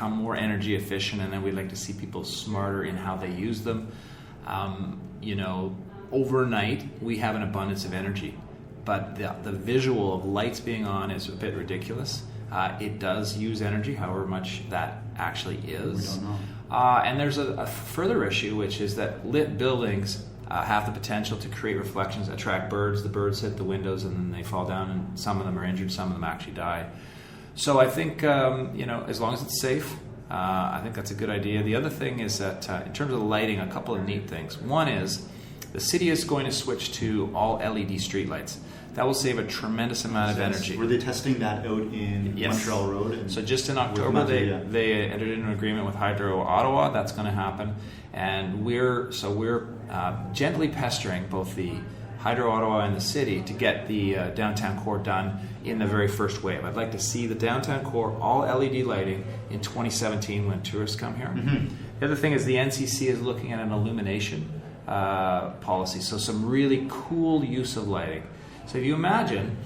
become more energy efficient, and then we'd like to see people smarter in how they use them. Overnight we have an abundance of energy, but the visual of lights being on is a bit ridiculous. It does use energy, however much that actually is. We don't know. And there's a further issue, which is that lit buildings have the potential to create reflections, attract birds. The birds hit the windows and then they fall down, and some of them are injured, some of them actually die. So I think, as long as it's safe, I think that's a good idea. The other thing is that in terms of the lighting, a couple of neat things. One is the city is going to switch to all LED streetlights. That will save a tremendous amount of energy. Were they testing that out in Montreal Road? So just in October, they entered into an agreement with Hydro Ottawa. That's going to happen, and we're gently pestering both the Hydro Ottawa and the city to get the downtown core done in the very first wave. I'd like to see the downtown core all LED lighting in 2017 when tourists come here. Mm-hmm. The other thing is the NCC is looking at an illumination policy, so some really cool use of lighting. So if you imagine,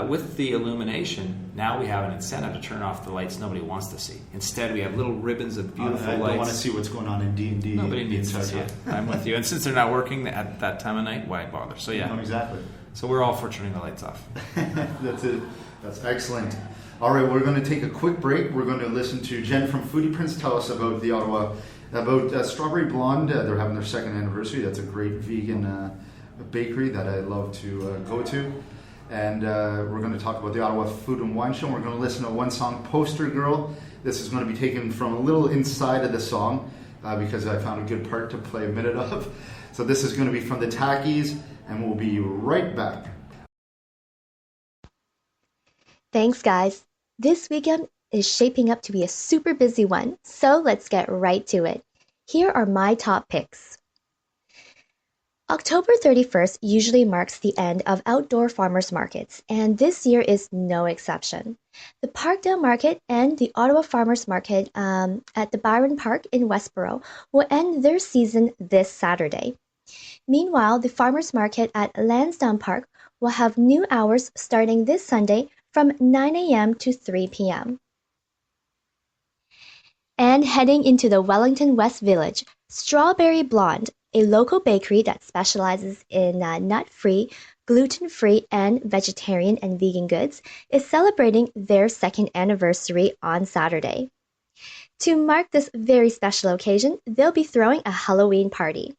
with the illumination, now we have an incentive to turn off the lights nobody wants to see. Instead, we have little ribbons of beautiful lights. I don't want to see what's going on in D&D. Nobody needs to see it. I'm with you. And since they're not working at that time of night, why bother? So yeah. No, exactly. So we're all for turning the lights off. That's it. That's excellent. All right, we're going to take a quick break. We're going to listen to Jen from Foodie Prince tell us about the Ottawa, about Strawberry Blonde. They're having their second anniversary. That's a great vegan bakery that I love to go to. And we're going to talk about the Ottawa Food and Wine Show. And we're going to listen to one song, Poster Girl. This is going to be taken from a little inside of the song because I found a good part to play a minute of. So this is going to be from the Tackies, and we'll be right back. Thanks, guys. This weekend is shaping up to be a super busy one, so let's get right to it. Here are my top picks. October 31st usually marks the end of outdoor farmers markets, and this year is no exception. The Parkdale Market and the Ottawa Farmers Market at the Byron Park in Westboro will end their season this Saturday. Meanwhile, the Farmers Market at Lansdowne Park will have new hours starting this Sunday from 9 a.m. to 3 p.m. And heading into the Wellington West Village, Strawberry Blonde, a local bakery that specializes in nut-free, gluten-free, and vegetarian and vegan goods, is celebrating their second anniversary on Saturday. To mark this very special occasion, they'll be throwing a Halloween party.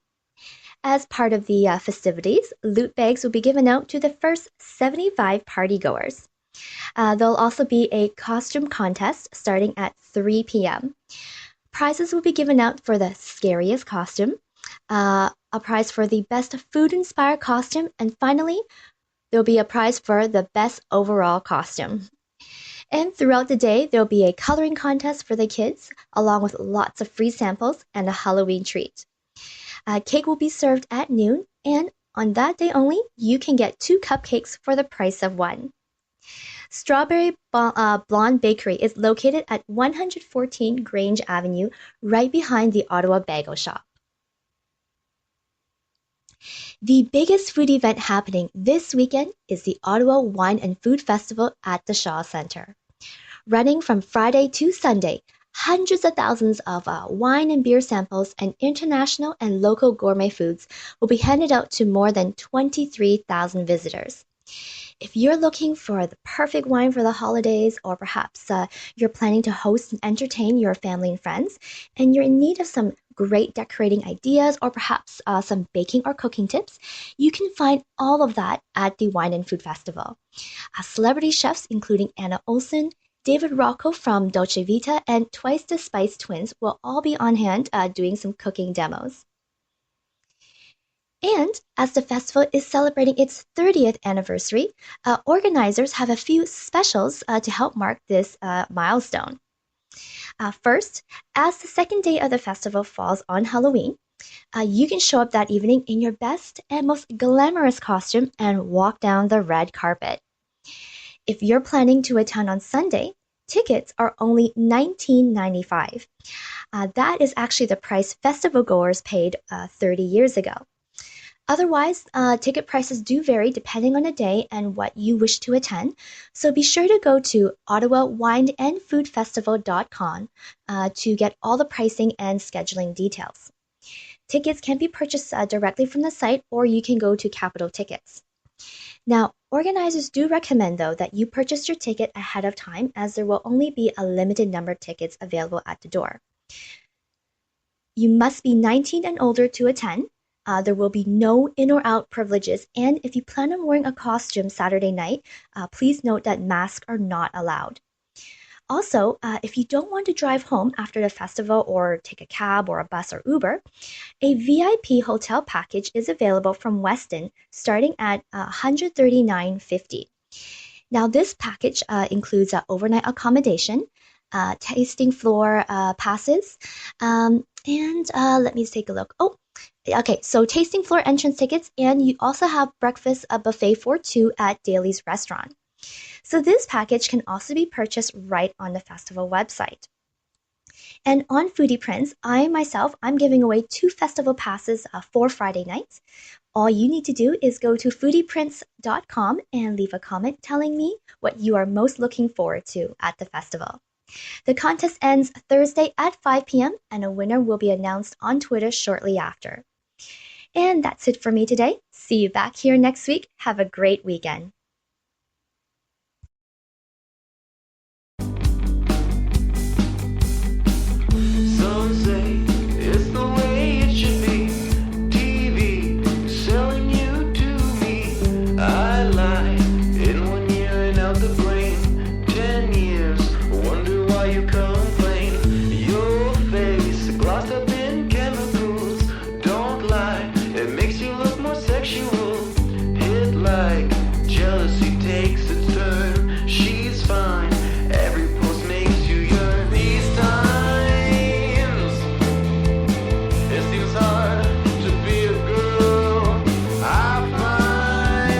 As part of the festivities, loot bags will be given out to the first 75 partygoers. There'll also be a costume contest starting at 3 p.m. Prizes will be given out for the scariest costume, a prize for the best food-inspired costume, and finally, there'll be a prize for the best overall costume. And throughout the day, there'll be a coloring contest for the kids, along with lots of free samples and a Halloween treat. Cake will be served at noon, and on that day only, you can get 2 cupcakes for the price of 1. Strawberry Blonde Bakery is located at 114 Grange Avenue, right behind the Ottawa Bagel Shop. The biggest food event happening this weekend is the Ottawa Wine and Food Festival at the Shaw Centre. Running from Friday to Sunday, hundreds of thousands of wine and beer samples and international and local gourmet foods will be handed out to more than 23,000 visitors. If you're looking for the perfect wine for the holidays, or perhaps you're planning to host and entertain your family and friends, and you're in need of some great decorating ideas, or perhaps some baking or cooking tips, you can find all of that at the Wine and Food Festival. Celebrity chefs including Anna Olsen, David Rocco from Dolce Vita, and Twice the Spice twins will all be on hand doing some cooking demos. And as the festival is celebrating its 30th anniversary, organizers have a few specials to help mark this milestone. First, as the second day of the festival falls on Halloween, you can show up that evening in your best and most glamorous costume and walk down the red carpet. If you're planning to attend on Sunday, tickets are only $19.95. That is actually the price festival goers paid 30 years ago. Otherwise, ticket prices do vary depending on the day and what you wish to attend, so be sure to go to ottawawineandfoodfestival.com to get all the pricing and scheduling details. Tickets can be purchased directly from the site, or you can go to Capital Tickets. Now, organizers do recommend, though, that you purchase your ticket ahead of time, as there will only be a limited number of tickets available at the door. You must be 19 and older to attend. There will be no in or out privileges, and if you plan on wearing a costume Saturday night, please note that masks are not allowed. Also, if you don't want to drive home after the festival or take a cab or a bus or Uber, a VIP hotel package is available from Westin starting at $139.50. Now, this package includes overnight accommodation, tasting floor passes, and let me take a look. Okay, so tasting floor entrance tickets, and you also have breakfast buffet for two at Daly's Restaurant. So this package can also be purchased right on the festival website. And on Foodie Prints, I'm giving away 2 festival passes for Friday nights. All you need to do is go to foodieprints.com and leave a comment telling me what you are most looking forward to at the festival. The contest ends Thursday at 5 p.m. and a winner will be announced on Twitter shortly after. And that's it for me today. See you back here next week. Have a great weekend. Some say it's the way it should be. TV selling you to me. I lie in 1 year and out the brain. 10 years, wonder why you complain. Your face glossed up in chemicals. Don't lie, it makes you look more sexual. Hit like jealousy takes its turn. She's fine, every post makes you yearn. These times it seems hard to be a girl. I find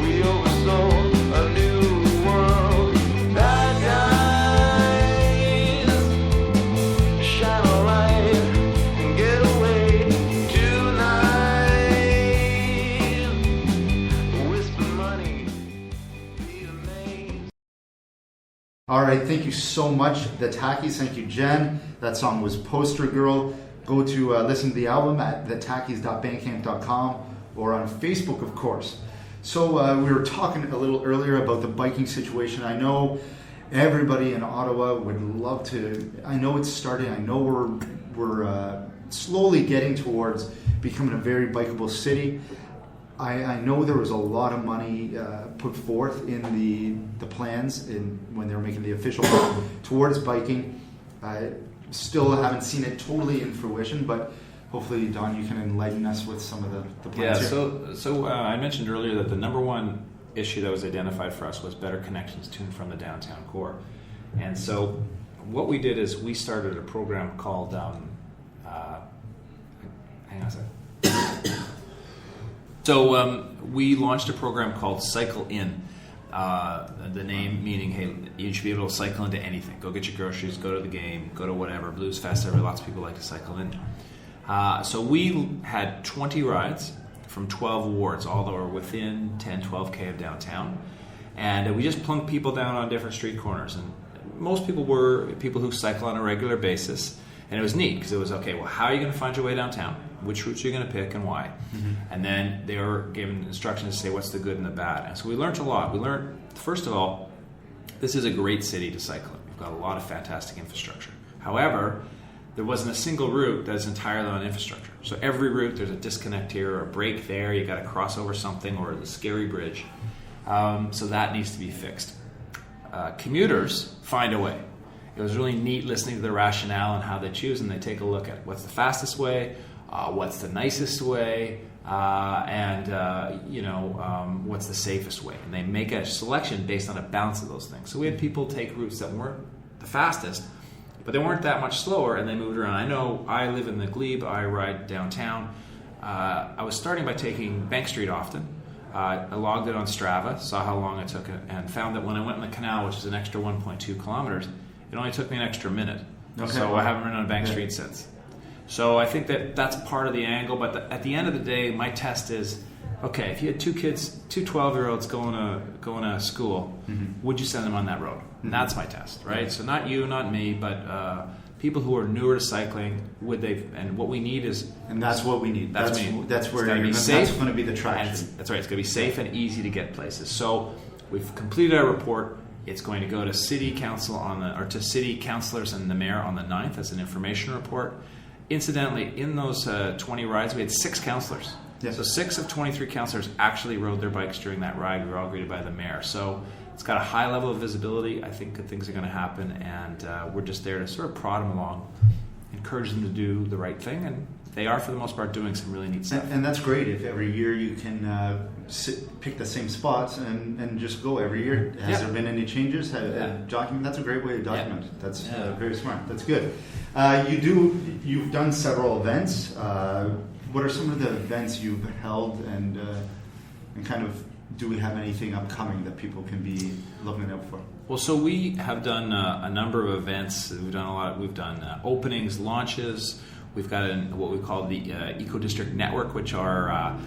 we oversold a new world. Bad guys shine a light and get away tonight. Whisper money, be amazed. All right, thank you so much, the Tackies. Thank you, Jen. That song was Poster Girl. Go to listen to the album at thetackies.bandcamp.com or on Facebook, of course. So we were talking a little earlier about the biking situation. I know everybody in Ottawa would love to. I know it's starting. I know we're slowly getting towards becoming a very bikeable city. I know there was a lot of money put forth in the plans when they were making the official plan towards biking. I still haven't seen it totally in fruition, but hopefully, Don, you can enlighten us with some of the plans here. So I mentioned earlier that the number one issue that was identified for us was better connections to and from the downtown core. And so what we did is we started a program called, hang on a second. So we launched a program called Cycle In. The name meaning, hey, you should be able to cycle into anything. Go get your groceries, go to the game, go to whatever, Blues Fest, lots of people like to cycle in. So we had 20 rides from 12 wards, all that were within 10, 12K of downtown. And we just plunked people down on different street corners. And most people were people who cycle on a regular basis. And it was neat because it was, okay, well, how are you going to find your way downtown? Which routes are you going to pick and why? Mm-hmm. And then they were given instructions to say what's the good and the bad. And so we learned a lot. We learned, first of all, this is a great city to cycle in. We've got a lot of fantastic infrastructure. However, there wasn't a single route that is entirely on infrastructure. So every route, there's a disconnect here or a break there. You got to cross over something or the scary bridge. So that needs to be fixed. Commuters find a way. It was really neat listening to the rationale and how they choose, and they take a look at what's the fastest way, what's the nicest way, and what's the safest way. And they make a selection based on a balance of those things. So we had people take routes that weren't the fastest, but they weren't that much slower, and they moved around. I know I live in the Glebe. I ride downtown. I was starting by taking Bank Street often. I logged it on Strava, saw how long it took, and found that when I went on the canal, which is an extra 1.2 kilometers, it only took me an extra minute. Okay. So I haven't ridden on Bank Street since. So I think that's part of the angle. But at the end of the day, my test is, okay, if you had two 12-year-olds going to school, would you send them on that road? And that's my test, right? So not you, not me, but people who are newer to cycling, would they? And what we need is, and that's what we need. That's where that's going to be the traction. That's right. It's going to be safe and easy to get places. So we've completed our report. It's going to go to city council to city councilors and the mayor on the 9th as an information report. Incidentally, in those 20 rides, we had 6 councilors. Yes. So 6 of 23 councilors actually rode their bikes during that ride. We were all greeted by the mayor. So it's got a high level of visibility. I think good things are going to happen, and we're just there to sort of prod them along, encourage them to do the right thing, and they are, for the most part, doing some really neat stuff. And that's great if every year you can pick the same spots and just go every year. Has there been any changes? Document. That's a great way to document. Yeah. That's very smart. That's good. You've done several events. What are some of the events you've held, and kind of, do we have anything upcoming that people can be looking out for? Well, so we have done a number of events. We've done a lot. We've done openings, launches. We've got what we call the Eco District Network, which are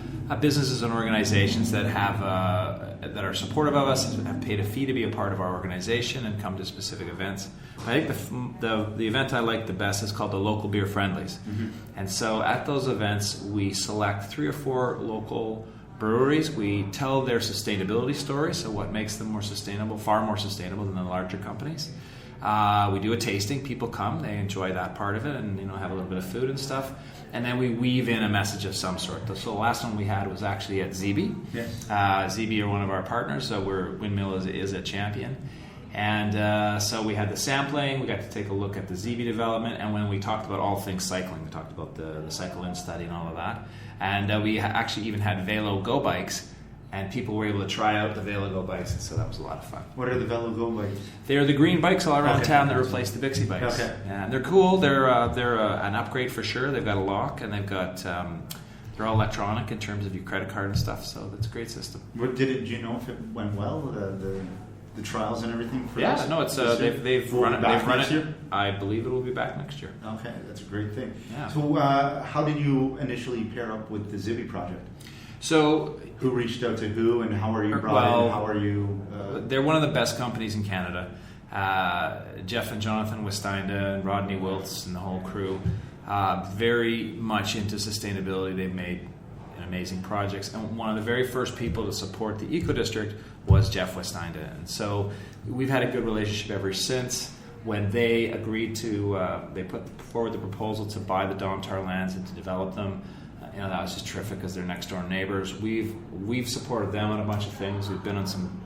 businesses and organizations that that are supportive of us, have paid a fee to be a part of our organization and come to specific events. I think the event I like the best is called the Local Beer Friendlies. And so at those events, we select 3 or 4 local breweries. We tell their sustainability story, so what makes them more sustainable, far more sustainable than the larger companies. We do a tasting. People come, they enjoy that part of it, and have a little bit of food and stuff. And then we weave in a message of some sort. So the last one we had was actually at ZB. Yes. ZB are one of our partners, so Windmill is a champion. And so we had the sampling. We got to take a look at the ZB development, and when we talked about all things cycling, we talked about the cycle-in study and all of that. And we actually even had Velo Go bikes. And people were able to try out the Velo Go bikes, and so that was a lot of fun. What are the Velo Go bikes? They're the green bikes all around town that replace the Bixie bikes. Okay. And they're cool. They're an upgrade for sure. They've got a lock, and they've got they're all electronic in terms of your credit card and stuff. So that's a great system. Do you know if it went well? The trials and everything for this? Yeah, no, it's they've run it. They've run it. Year? I believe it will be back next year. Okay, that's a great thing. Yeah. So, how did you initially pair up with the Zibi project? So, who reached out to who, and how are you brought in? How are you? They're one of the best companies in Canada. Jeff and Jonathan Westeinda and Rodney Wiltz and the whole crew, very much into sustainability. They've made amazing projects, and one of the very first people to support the Eco District was Jeff Westeinda, and so we've had a good relationship ever since. When they agreed to, they put forward the proposal to buy the Domtar lands and to develop them. That was just terrific because they're next door neighbors. We've supported them on a bunch of things. We've been on some.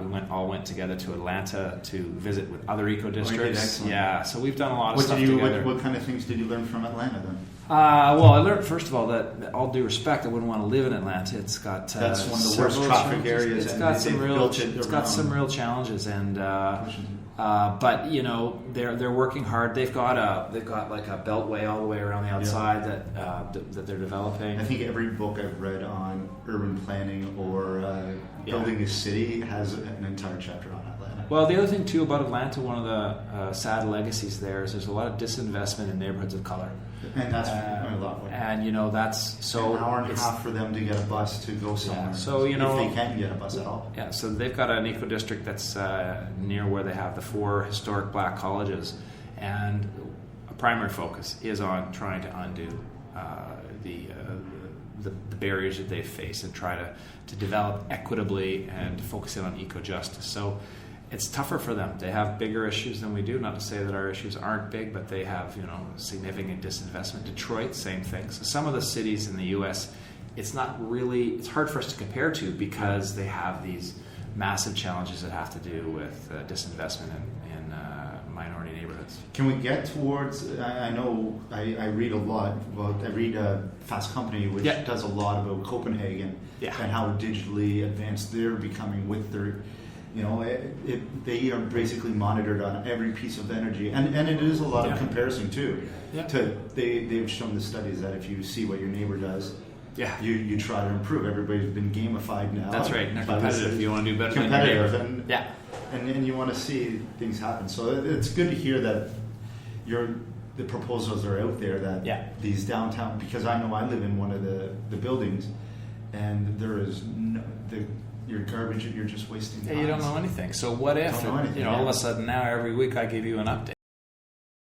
We went together to Atlanta to visit with other eco districts. Yeah, so we've done a lot of stuff together. What kind of things did you learn from Atlanta then? Well, I learned first of all that, all due respect, I wouldn't want to live in Atlanta. It's got that's one of the worst traffic areas. It's got some real challenges, and but they're working hard. They've got like a beltway all the way around the outside that they're developing. I think every book I've read on urban planning or building a city has an entire chapter on Atlanta. Well, the other thing too about Atlanta, one of the sad legacies there is there's a lot of disinvestment in neighborhoods of color. And that's a lot. And that's so an hour and a half for them to get a bus to go somewhere. Yeah, so if they can get a bus at all. Yeah, so they've got an eco district that's near where they have the 4 historic black colleges, and a primary focus is on trying to undo the barriers that they face and try to develop equitably and focus in on eco justice. So it's tougher for them. They have bigger issues than we do. Not to say that our issues aren't big, but they have significant disinvestment. Detroit, same thing. So some of the cities in the U.S., it's hard for us to compare to because they have these massive challenges that have to do with disinvestment in minority neighborhoods. Can we get towards? I know I read a lot about. I read Fast Company, which does a lot about Copenhagen and how digitally advanced they're becoming with their. They are basically monitored on every piece of energy, and it is a lot of comparison too. Yeah. They've shown the studies that if you see what your neighbor does, you try to improve. Everybody's been gamified now. That's right. They're competitive. You want to do better than your neighbor. And you want to see things happen. So it's good to hear that the proposals are out there that these downtown, because I know I live in one of the buildings, and there is your garbage, you're just wasting time. You don't know anything. So what if, all of a sudden now every week I give you an update?